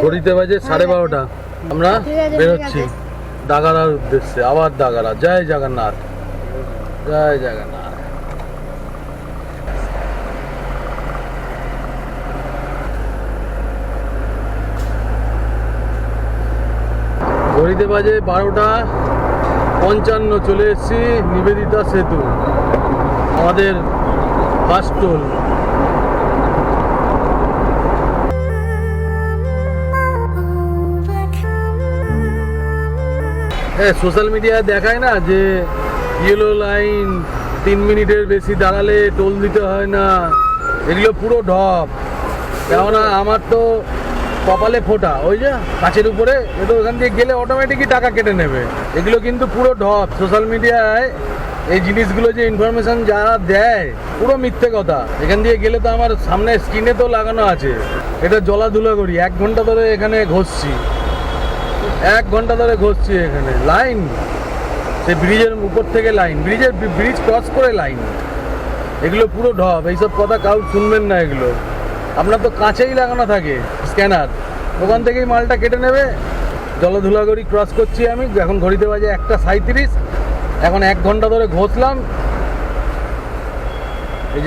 ঘড়িতে বাজে 12:30। আমরা বেরোচ্ছি দাগারার উদ্দেশ্যে। আবার দাগারা। জয় জগন্নাথ, জয় জগন্নাথ। ঘড়িতে বাজে 12:55। চলে এসেছি নিবেদিতা সেতু, আমাদের ফার্স্ট টোল। হ্যাঁ, সোশ্যাল মিডিয়ায় দেখায় না যে ইয়েলো লাইন 3 মিনিটের বেশি দাঁড়ালে টোল দিতে হয় না। এগুলো পুরো ঢপ। কেননা আমার তো কপালে ফোটা, ওই যে কাছের উপরে, তো ওখান দিয়ে গেলে অটোমেটিকই টাকা কেটে নেবে। এগুলো কিন্তু পুরো ঢপ। সোশ্যাল মিডিয়ায় এই জিনিসগুলো যে ইনফরমেশন যারা দেয় পুরো মিথ্যে কথা। এখান দিয়ে গেলে তো আমার সামনে স্ক্রিনে তো লাগানো আছে, এটা জলাধুলা করি। 1 ঘন্টা ধরে এখানে ঘষছি, 1 ঘন্টা ধরে ঘষছি এখানে। লাইন সে ব্রিজের উপর থেকে লাইন, ব্রিজ ক্রস করে লাইন। এগুলো পুরো ঢপ। এইসব কথা কাউ শুনবেন না। এগুলো আপনার তো কাছেই লাগানো থাকে স্ক্যানার, ওখান থেকেই মালটা কেটে নেবে। জলধুলাগড়ি ক্রস করছি আমি, এখন ঘড়িতে বাজে 1:37। এখন 1 ঘন্টা ধরে ঘষলাম,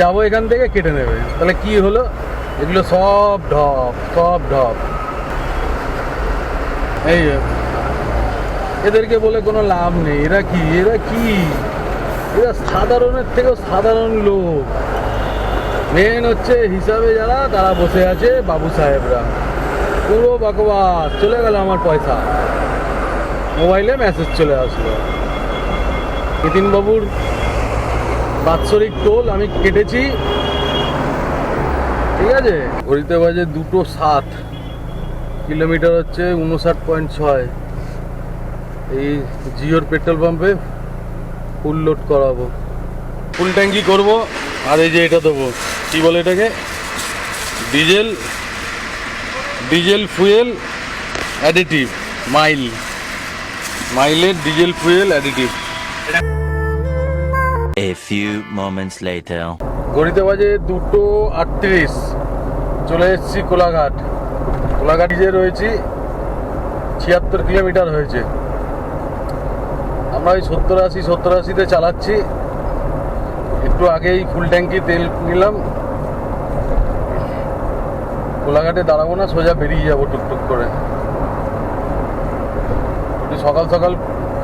যাবো এখান থেকে, কেটে নেবে। তাহলে কি হলো? এগুলো সব ঢপ, সব ঢপ। এই এদেরকে বলে কোনো লাভ নেই। এরা কি এরা সাধারণের থেকেও সাধারণ লোক। মেন হচ্ছে হিসাবে যারা, তারা বসে আছে বাবু সাহেবরা। পুরো বকবাস। চলে গেল আমার পয়সা, মোবাইলে মেসেজ চলে আসলো। নিতিনবাবুর বাৎসরিক টোল আমি কেটেছি, ঠিক আছে। ঘড়িতে বাজে 2:07। কিলোমিটার হচ্ছে 59.6। এই জিওর পেট্রোল পাম্পে ফুল লোড করাবো, ফুল ট্যাঙ্কি করবো। আর এই যে এটা দেবো, কী বলে এটাকে, ডিজেল ফুয়েল অ্যাডিটিভ, মাইলের diesel fuel additive. A few moments later. ঘড়িতে বাজে 2:38। চলে এসেছি কোলাঘাট যে রয়েছি। 76 কিলোমিটার হয়েছে। আমরা ওই 70-80-তে চালাচ্ছি। একটু আগেই ফুল ট্যাঙ্কি তেল নিলাম। কোলাঘাটে দাঁড়াবো না, সোজা বেরিয়ে যাবো টুকটুক করে। একটু সকাল সকাল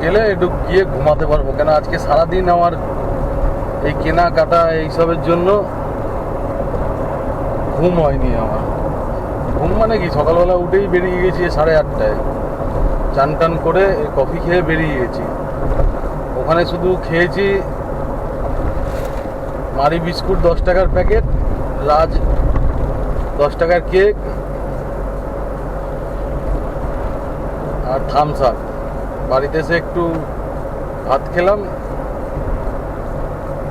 গেলে একটু গিয়ে ঘুমাতে পারবো, কেন আজকে সারাদিন আমার এই কেনাকাটা এইসবের জন্য ঘুম হয়নি আমার। ঘুম মানে কি, সকালবেলা উঠেই বেরিয়ে গেছি 8:30টায়, চান টান করে কফি খেয়ে বেরিয়ে গেছি। ওখানে শুধু খেয়েছি মারি বিস্কুট 10 টাকার প্যাকেট, রাজ 10 টাকার কেক আর থামস আপ। বাড়িতে এসে একটু ভাত খেলাম।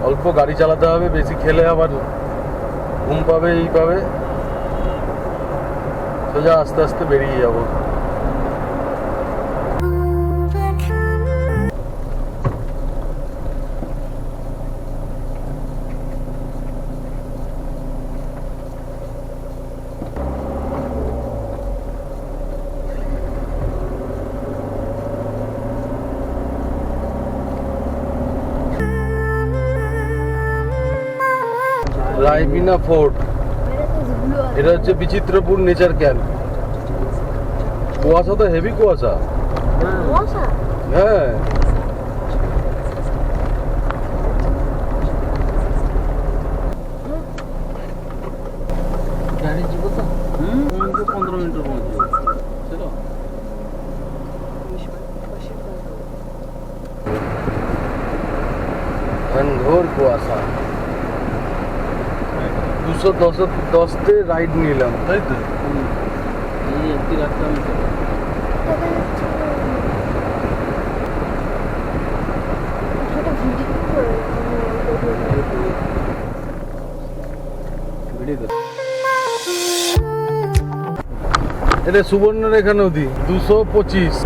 অল্প গাড়ি চালাতে হবে, বেশি খেলে আবার ঘুম পাবে, এই পাবে। সোজা আস্তে আস্তে বেরিয়ে যাব। রাইবিনা ফোর্ট, এটা হচ্ছে বিচিত্রপুর নেচার ক্যাম্প। কুয়াশা তো হেভি কুয়াশা। হ্যাঁ, গাড়ি যাব তো 15 মিনিটের মধ্যে ছিল। ঘনঘোর কুয়াশা। 210 রাইড নিলাম, তাই তো। এই একটি রাস্তা আমি এটা সুবর্ণরেখা নদী, 225।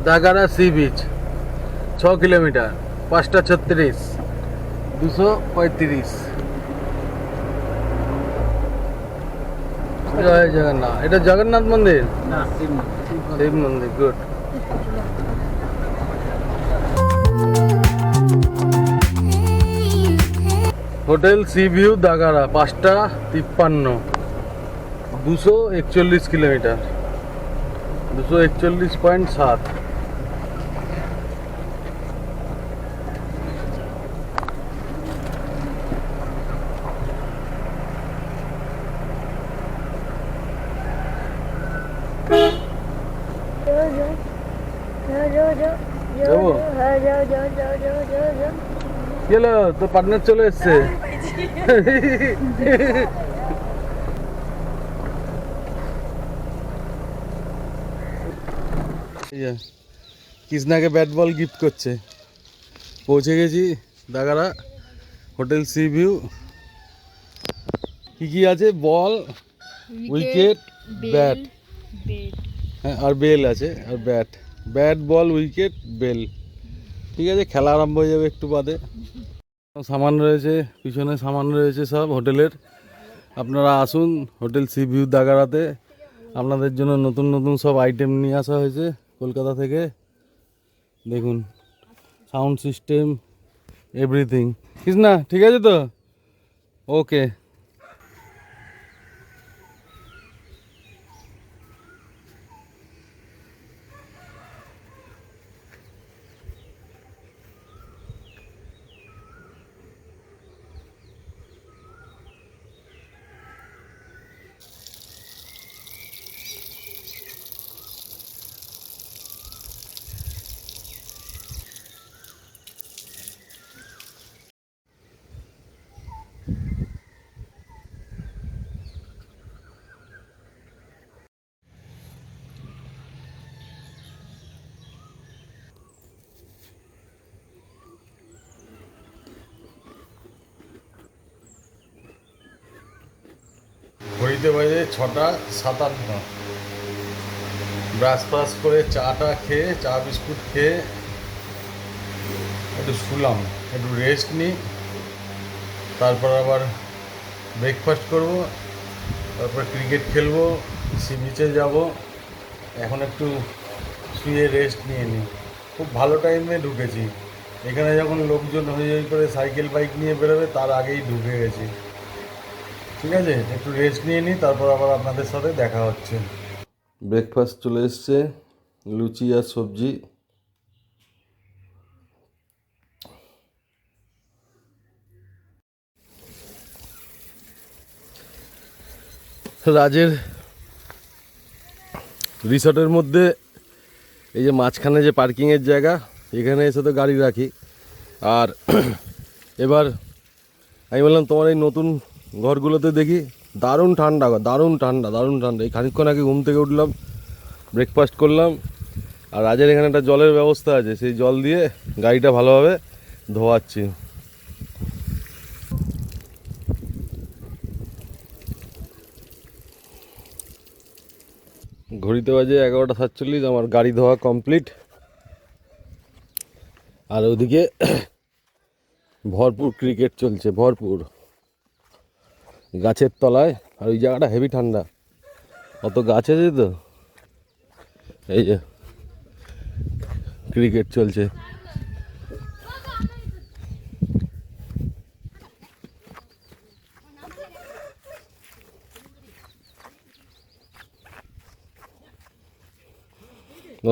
Dagara sea beach 6 kilometre, 5:36, 235। জয় জগন্নাথ। এটা জগন্নাথ মন্দির, শিব মন্দির। Good. Hotel sea view Dagara, 5:53, 241 kilometre, 241.7। যাবো? কি হলো, তো পার্টনার চলে এসছে। কৃষ্ণাকে ব্যাট বল গিফট করছে। পৌঁছে গেছি দাগারা হোটেল সি ভিউ। কি কি আছে? বল, উইকেট, ব্যাট, হ্যাঁ, আর বেল আছে, আর ব্যাট। ব্যাট, বল, উইকেট, বেল। ঠিক আছে, খেলা আরম্ভ হয়ে যাবে একটু বাদে। সামান রয়েছে পিছনে, সামান রয়েছে সব হোটেলের। আপনারা আসুন হোটেল সি ভিউ দাগারাতে। আপনাদের জন্য নতুন নতুন সব আইটেম নিয়ে আসা হয়েছে কলকাতা থেকে। দেখুন, সাউন্ড সিস্টেম, এভরিথিং। কৃষ্ণা ঠিক আছে তো? ওকে। ঘড়িতে বাজে 6:57। ব্রাশ ফ্রাশ করে চাটা খেয়ে, চা বিস্কুট খেয়ে একটু শুলাম, একটু রেস্ট নিই। তারপর আবার ব্রেকফাস্ট করব, তারপর ক্রিকেট খেলবো, সি বিচে যাব। এখন একটু শুয়ে রেস্ট নিয়ে নিই। খুব ভালো টাইমে ঢুকেছি এখানে। যখন লোকজন হয়ে করে সাইকেল বাইক নিয়ে বেরোবে তার আগেই ঢুকে গেছি। ঠিক আছে, একটু রেস্ট নিয়ে নিই, তারপর আবার আপনাদের সাথে দেখা হচ্ছে। ব্রেকফাস্ট চলে এসছে, লুচি আর সবজি। রাজের রিসর্টের মধ্যে এই যে মাঝখানে যে পার্কিংয়ের জায়গা, এখানে এসে তো গাড়ি রাখি। আর এবার আমি বললাম তোমার এই নতুন ঘরগুলোতে দেখি, দারুণ ঠান্ডা, দারুণ ঠান্ডা, দারুণ ঠান্ডা। এই খানিকক্ষণ আগে ঘুম থেকে উঠলাম, ব্রেকফাস্ট করলাম। আর রাজের এখানে একটা জলের ব্যবস্থা আছে, সেই জল দিয়ে গাড়িটা ভালোভাবে ধোয়াচ্ছি। ঘড়িতে বাজে 11:47, আমার গাড়ি ধোয়া কমপ্লিট। আর ওদিকে ভরপুর ক্রিকেট চলছে, ভরপুর গাছের তলায়। আর ওই জায়গাটা হেভি ঠান্ডা, অত গাছ আছে তো। এই যে ক্রিকেট চলছে।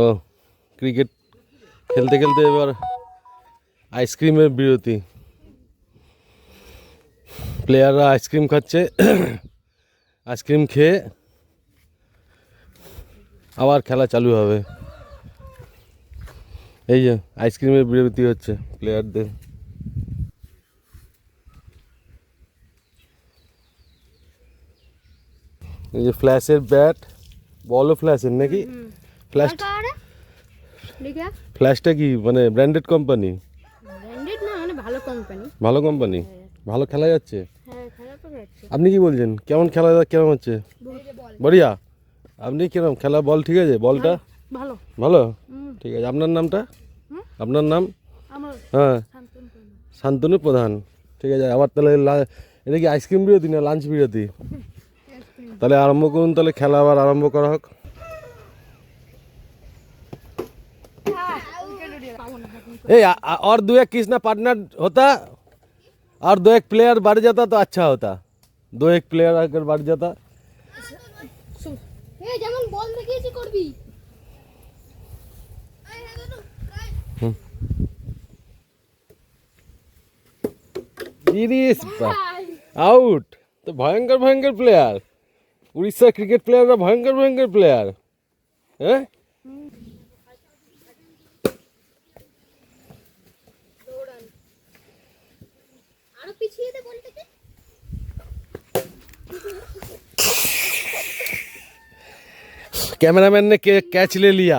ও ক্রিকেট খেলতে খেলতে এবার আইসক্রিমের বিরতি। প্লেয়াররা আইসক্রিম খাচ্ছে, আইসক্রিম খেয়ে আবার খেলা চালু হবে। এই যে আইসক্রিমের বিরতি হচ্ছে প্লেয়ারদের। এই যে ফ্ল্যাশের ব্যাট, বলও ফ্ল্যাশের নাকি? ফ্ল্যাশ, ফ্ল্যাশটা কি মানে ব্র্যান্ডেড কোম্পানি? ব্র্যান্ডেড না, মানে ভালো কোম্পানি। ভালো কোম্পানি, ভালো খেলা যাচ্ছে। হ্যাঁ, খেলা তো যাচ্ছে। আপনি কি বলছেন, কেমন খেলা, কেমন হচ্ছে? বড়িয়া। আপনি কিরকম খেলা? বল ঠিক আছে? বলটা ভালো ভালো? হুম। ঠিক আছে, আপনার নামটা? হুম? আপনার নাম? আমার হ্যাঁ, শান্তনু প্রধান। শান্তনু প্রধান। ঠিক আছে, আবার তাহলে এটা কি আইসক্রিম বিরতি না লাঞ্চ বিরতি? তাহলে আরম্ভ করুন, তাহলে খেলা আবার আরম্ভ করা হোক। পাবো না এখন। ए और दो एक किसना पार्टनर होता और दो एक प्लेयर बढ़ जाता तो अच्छा होता। दो एक प्लेयर अगर बढ़ जाता। এই যেমন বল দেখিয়েছি করবি। आउट तो भयंकर भयंकर प्लेयर, उड़ीसा क्रिकेट प्लेयर भयंकर भयंकर प्लेयर है। আরো পিছিয়ে দে বলটাকে। कैमरामैन ने कैच ले लिया,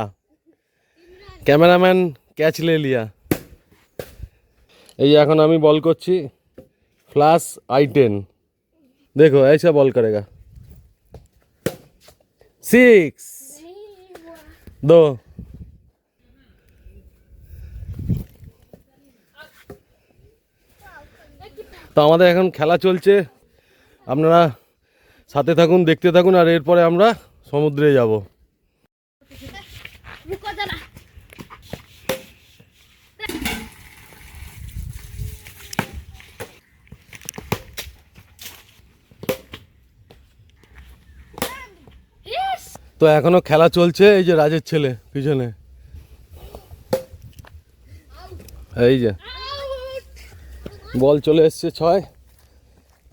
कैमरामैन कैच ले लिया। ये এখন আমি বল করছি फ्लैश I10, देखो ऐसा बॉल करेगा। 6 2 তো আমাদের এখন খেলা চলছে, আপনারা সাথে থাকুন, দেখতে থাকুন, আর এরপরে আমরা সমুদ্রে যাব। রুকো যারা। তো এখনো খেলা চলছে, এই যে রাজের ছেলে পিছনে, এই যে বল চলে এসছে 6।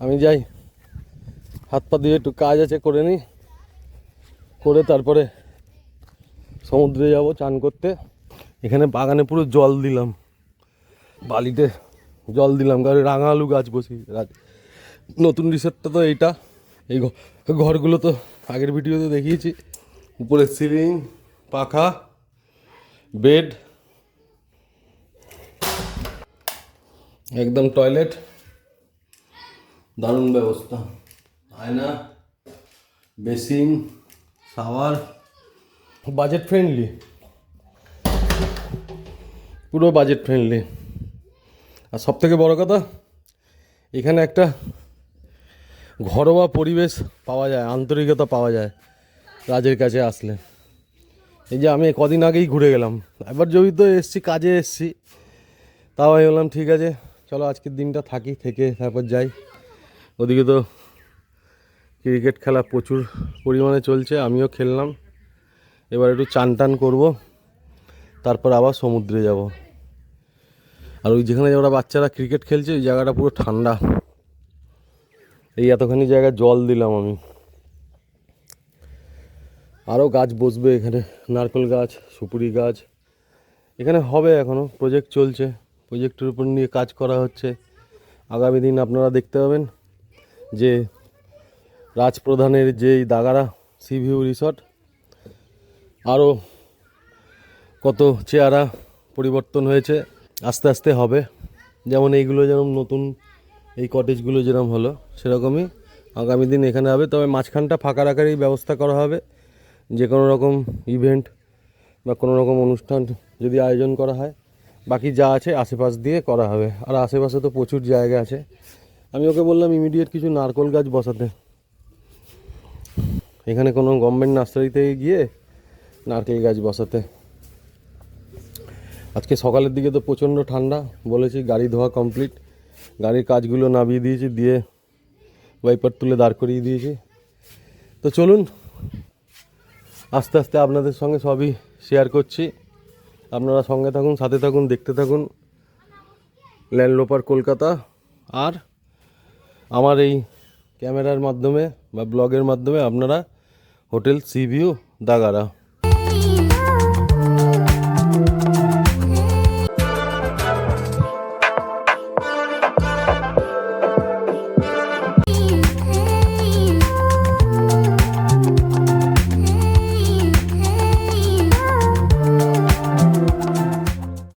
আমি যাই, হাত পা দিয়ে একটু কাজ আছে করে নিই, করে তারপরে সমুদ্রে যাব চান করতে। এখানে বাগানে পুরো জল দিলাম, বালিতে জল দিলাম, কারণ রাঙা আলু গাছ বসি। নতুন রিসোর্টটা তো এইটা, এই ঘরগুলো তো আগের ভিডিওতে দেখিয়েছি। উপরে সিলিং, পাখা, বেড, একদম টয়লেট, দারুণ ব্যবস্থা, আয়না, বেসিন, শাওয়ার, বাজেট ফ্রেন্ডলি, পুরো বাজেট ফ্রেন্ডলি। আর সব থেকে বড় কথা, এখানে একটা ঘরোয়া পরিবেশ পাওয়া যায়, আন্তরিকতা পাওয়া যায় রাজের কাছে আসলে। এই যে আমি কদিন আগেই ঘুরে গেলাম, এবার যদি তো এসছি, কাজে এসছি, তাও আমি বললাম ঠিক আছে চলো আজকের দিনটা থাকি, থেকে তারপর যাই। ওদিকে তো ক্রিকেট খেলা প্রচুর পরিমাণে চলছে, আমিও খেললাম। এবার একটু চান টান করবো, তারপর আবার সমুদ্রে যাব। আর ওই যেখানে ওরা বাচ্চারা ক্রিকেট খেলছে ওই জায়গাটা পুরো ঠান্ডা। এই এতখানি জায়গায় জল দিলাম আমি। আরও গাছ বসবে এখানে, নারকেল গাছ, সুপুরি গাছ এখানে হবে, এখনও প্রজেক্ট চলছে, প্রজেক্টের উপর নিয়ে কাজ করা হচ্ছে। আগামী দিন আপনারা দেখতে পাবেন যে রাজপ্রধানের যেই দাগারা সি ভিউ রিসর্ট আরও কত চেহারা পরিবর্তন হয়েছে, আস্তে আস্তে হবে। যেমন এইগুলো যেরকম নতুন, এই কটেজগুলো যেরকম হলো সেরকমই আগামী দিন এখানে হবে। তবে মাঝখানটা ফাঁকা রাখারই ব্যবস্থা করা হবে, যে কোনো রকম ইভেন্ট বা কোনো রকম অনুষ্ঠান যদি আয়োজন করা হয়, বাকি যা আছে আশেপাশ দিয়ে করা হবে। আর আশেপাশে তো প্রচুর জায়গা আছে। আমি ওকে বললাম ইমিডিয়েট কিছু নারকেল গাছ বসাতে, এখানে কোনো গভর্নমেন্ট নার্সারিতে গিয়ে নারকেল গাছ বসাতে। আজকে সকালের দিকে তো প্রচণ্ড ঠান্ডা, বলেছি গাড়ি ধোয়া কমপ্লিট, গাড়ির কাজগুলো নামিয়ে দিয়েছি, দিয়ে ওয়াইপার তুলে দাঁড় করিয়ে দিয়েছি। তো চলুন আস্তে আস্তে আপনাদের সঙ্গে সবই শেয়ার করছি, আপনারা সঙ্গে থাকুন, সাথে থাকুন, দেখতে থাকুন ল্যান্ডলোপার কলকাতা। আর আমার এই ক্যামেরার মাধ্যমে বা ব্লগের মাধ্যমে আপনারা হোটেল সি ভিউ দাগারা